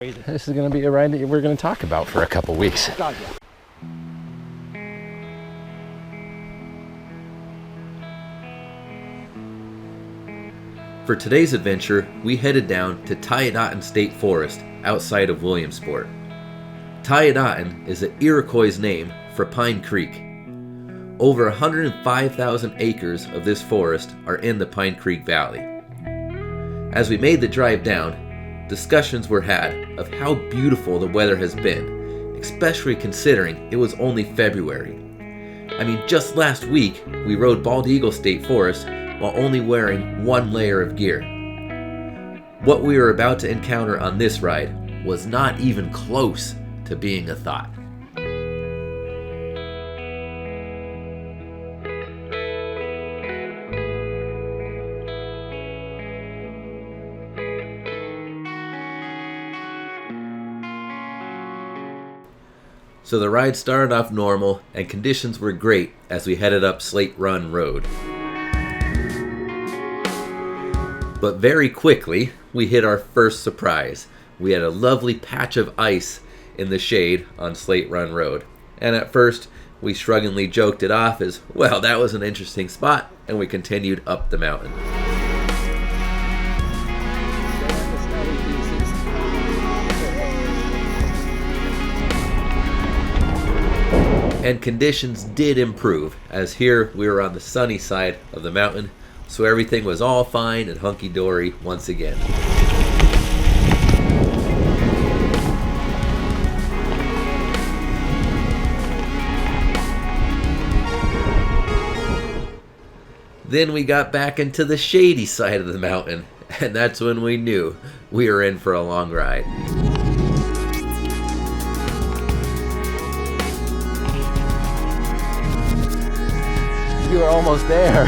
This is going to be a ride that we're going to talk about for a couple weeks. God, yeah. For today's adventure, we headed down to Tiagaghton State Forest outside of Williamsport. Tiadaghton is the Iroquois name for Pine Creek. Over 105,000 acres of this forest are in the Pine Creek Valley. As we made the drive down, discussions were had of how beautiful the weather has been, especially considering it was only February. I mean, just last week, we rode Bald Eagle State Forest while only wearing one layer of gear. What we were about to encounter on this ride was not even close to being a thought. So the ride started off normal and conditions were great as we headed up Slate Run Road. But very quickly, we hit our first surprise. We had a lovely patch of ice in the shade on Slate Run Road. And at first, we shruggingly joked it off as, well, that was an interesting spot, and we continued up the mountain. And conditions did improve, as here we were on the sunny side of the mountain, so everything was all fine and hunky-dory once again. Then we got back into the shady side of the mountain, and that's when we knew we were in for a long ride. You were almost there.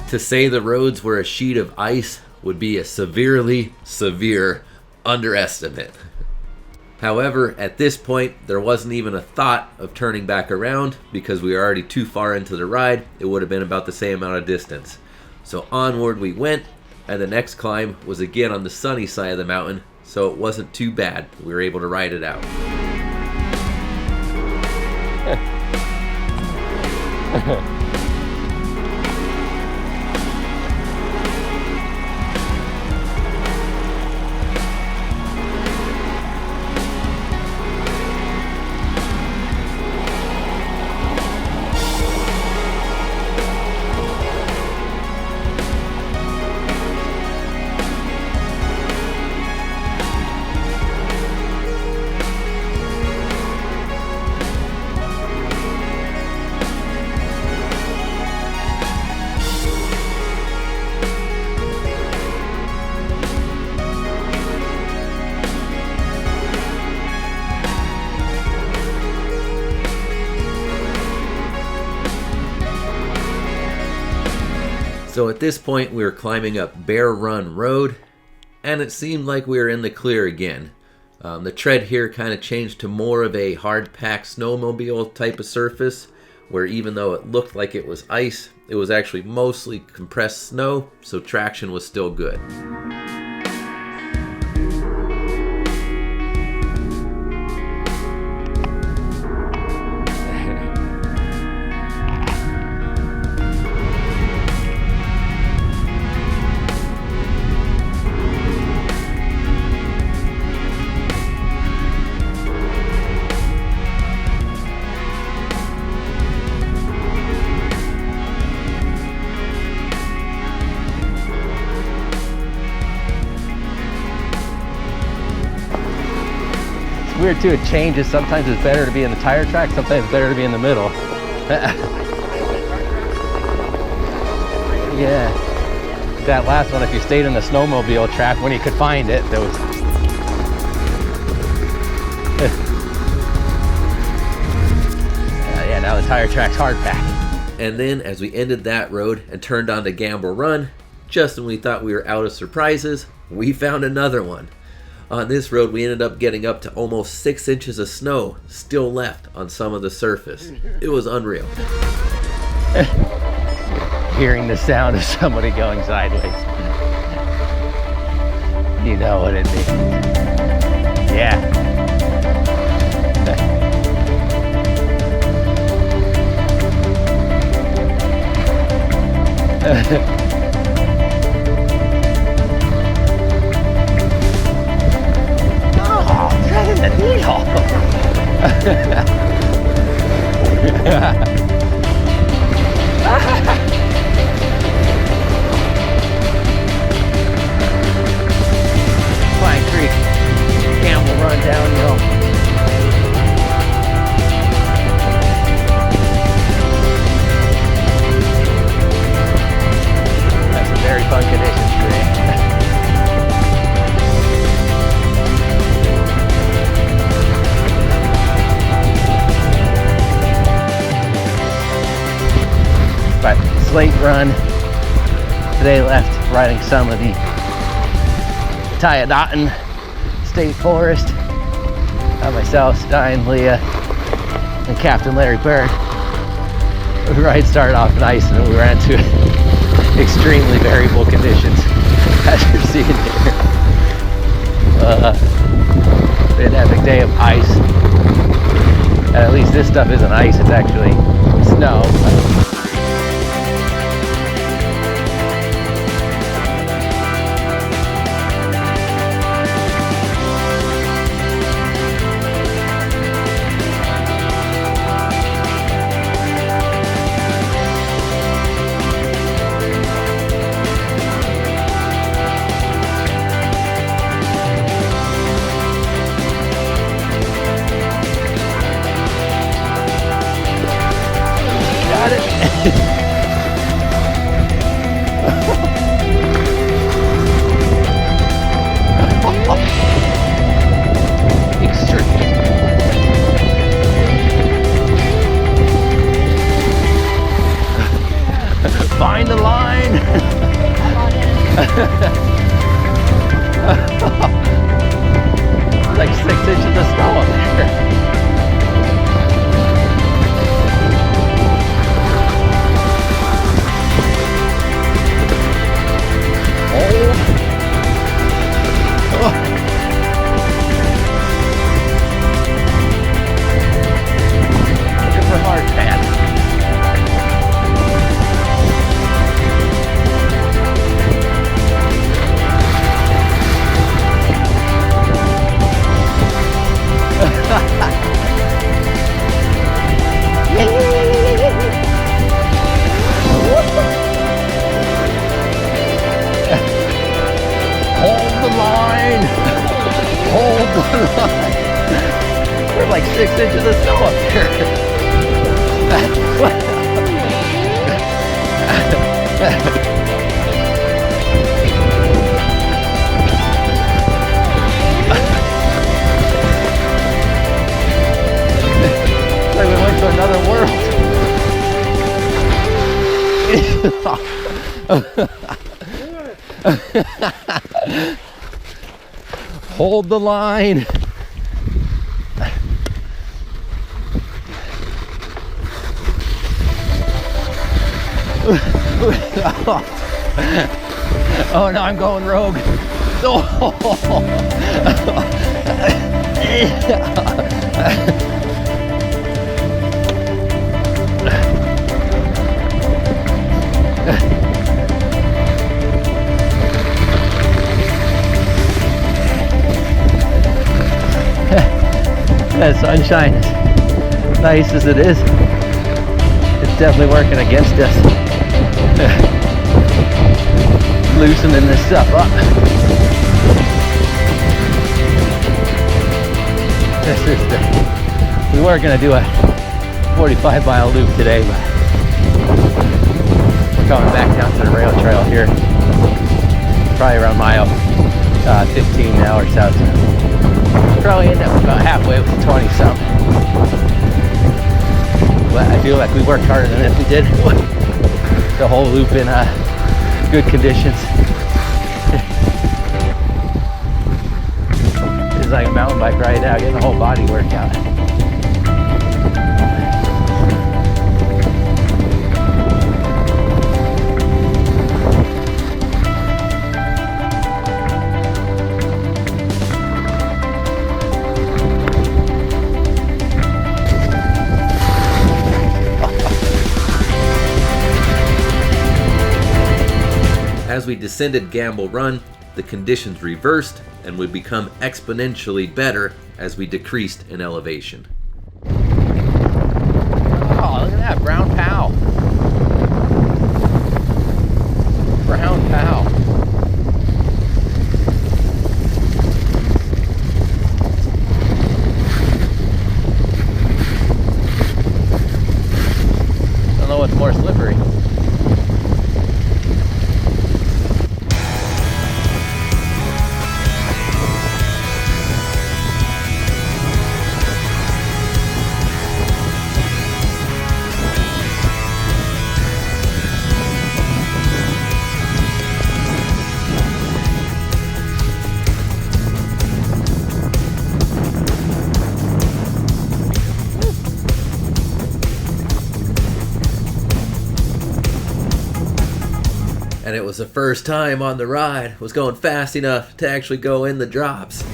To say the roads were a sheet of ice would be a severely severe underestimate. However, at this point, there wasn't even a thought of turning back around because we were already too far into the ride. It would have been about the same amount of distance. So onward we went. And the next climb was again on the sunny side of the mountain, so it wasn't too bad. We were able to ride it out. So at this point, we were climbing up Bear Run Road, and it seemed like we were in the clear again. The tread here kind of changed to more of a hard-packed snowmobile type of surface, where even though it looked like it was ice, it was actually mostly compressed snow, so traction was still good. Weird too, it changes. Sometimes it's better to be in the tire track, sometimes it's better to be in the middle. Yeah. That last one, if you stayed in the snowmobile track when you could find it, there was... Yeah, now the tire track's hard packed. And then as we ended that road and turned onto Gamble Run, just when we thought we were out of surprises, we found another one. On this road, we ended up getting up to almost 6 inches of snow still left on some of the surface. It was unreal. Hearing the sound of somebody going sideways. You know what it means. Yeah. Oh, threading the needle. Pine Creek, Campbell Run downhill. That's some very fun conditions today. But slate run today, left riding some of the Tiadaghton State Forest. Myself, Stein, Leah, and Captain Larry Bird. The ride started off nice and then we ran into extremely variable conditions, as you're seeing here. An epic day of ice. And at least this stuff isn't ice, it's actually snow. Got it. Extreme. Find the line. Like 6 inches of snow up there. Looking for hard pants. Hold the line. Hold the line. There's like 6 inches of snow up here. It's like we went to another world. Hold the line. Oh no, I'm going rogue. That sunshine, as nice as it is, it's definitely working against us. Loosening this stuff up. We were going to do a 45-mile loop today, but we're coming back down to the rail trail here. Probably around mile 15 now or so. Probably end up about halfway with 20 something. But I feel like we worked harder than if we did the whole loop in good conditions. is like a mountain bike ride out, getting a whole body workout. As we descended Gamble Run, the conditions reversed and would become exponentially better as we decreased in elevation. Oh, look at that, brown pow. Brown pow. Don't know what's more slippery. And it was the first time on the ride was going fast enough to actually go in the drops.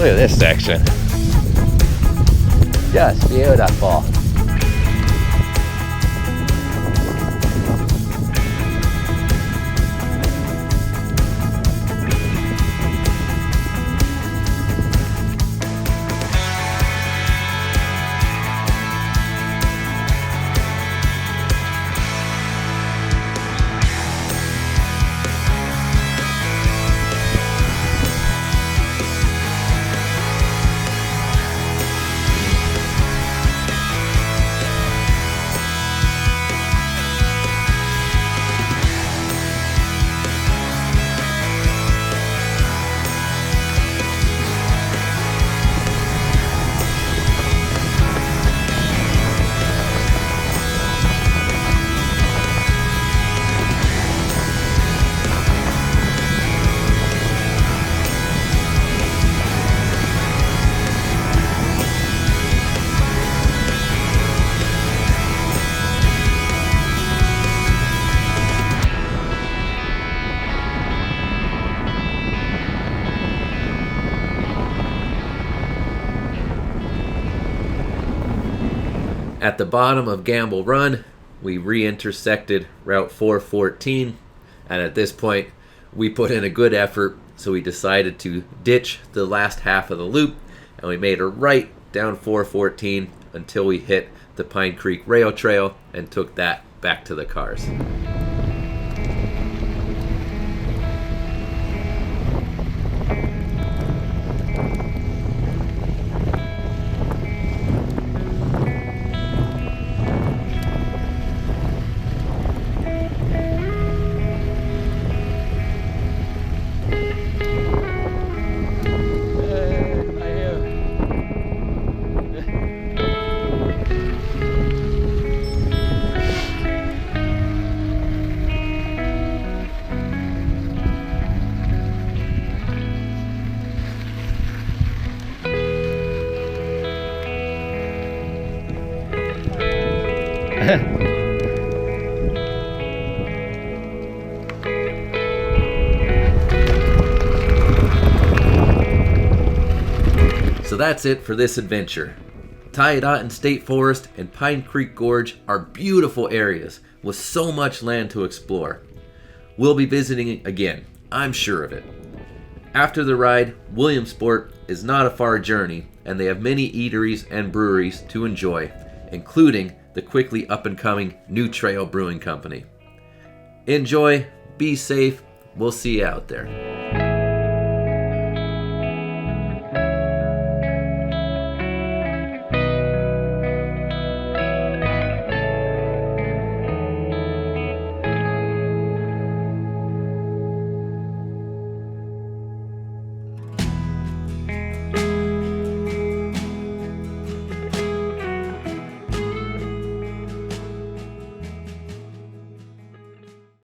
Look at this section. Just beautiful. At the bottom of Gamble Run, we re-intersected Route 414, and at this point, we put in a good effort, so we decided to ditch the last half of the loop, and we made a right down 414 until we hit the Pine Creek Rail Trail and took that back to the cars. So that's it for this adventure. Tiadaghton State Forest and Pine Creek Gorge are beautiful areas with so much land to explore. We'll be visiting again, I'm sure of it. After the ride, Williamsport is not a far journey, and they have many eateries and breweries to enjoy, including the quickly up-and-coming New Trail Brewing Company. Enjoy, be safe, we'll see you out there.